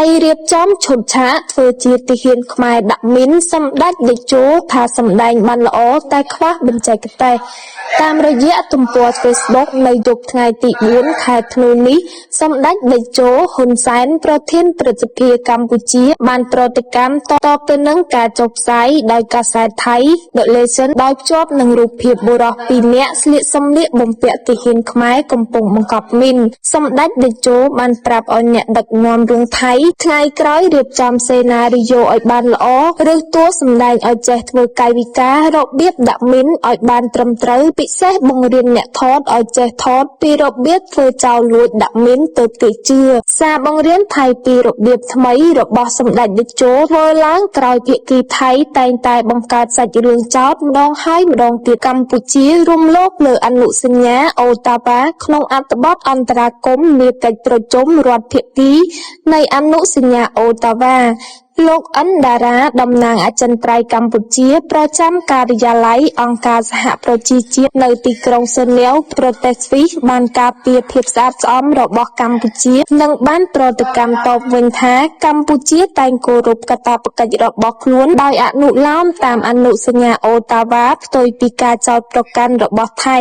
យរៀបចំឈុតឆាកធ្វើជាទាហានខ្មែរដាក់មីនសម្ដេចតេជោថាសម្ដែងបានល្អតែខ្វះបច្ចេកទេសតាមរយៈទំព័រ Facebook នៅយប់ថ្ងៃទី 4 ខែធ្នូនេះសម្ដេចតេជោហ៊ុនសែនប្រធានព្រឹទ្ធសភាកម្ពុជាបានប្រតិកម្មតបទៅនឹងការចុះផ្សាយដោយកាសែតថៃ The Legend ដោយភ្ជាប់នឹងរូបភាពបុរស2នាក់ស្លៀកសម្លៀកបំពាក់ទាហានខ្មែរកំពុងបង្កប់មីនសម្ដេចតេជោបានប្រាប់ឲ្យអ្នកដឹកនាំរឿងថៃថ្ងៃក្រោយរៀបចំសេណារីយ៉ូឲ្យបានល្អឬតួសម្ដែងឲ្យចេះធ្វើកាយវិការរបៀបដាក់មីនឲ្យបានត្រឹមត្រូវពិសេសបង្រៀនអ្នកថតឲ្យចេះថតពីរបៀបធ្វើចោលលួចដាក់មីនទៅគេជឿសារបង្រៀនថៃពីរបៀបថ្មីរបស់សម្ដេចតេជោធ្វើឡើងក្រោយភាគីថៃតែងតែបង្កើតសាច់រឿងចោទម្ដងហើយម្ដងទៀតកម្ពុជារំលោភលើអនុសញ្ញាអូតាវ៉ាក្នុងអត្ថបទអន្តរាគមន៍នាកិច្ចប្រជុំរដ្ឋភាគីនៃអនុសញ្ញាអូតាវ៉ាលោកអិនដារ៉ាតំណាងអចិន្ត្រៃយ៍កម្ពុជាប្រចាំការិយាល័យអង្គការសហប្រជាជាតិនៅទីក្រុងហ្សឺណែវប្រទេសស្វីសបានការពារភាពស្អាតស្អំរបស់កម្ពុជានិងបានប្រតិកម្មតបវិញថាកម្ពុជាតែងគោរពកាតព្វកិច្ចរបស់ខ្លួនដោយអនុលោមតាមអនុសញ្ញាអូតាវ៉ាផ្ទុយពីការចោទប្រកាន់របស់ថៃ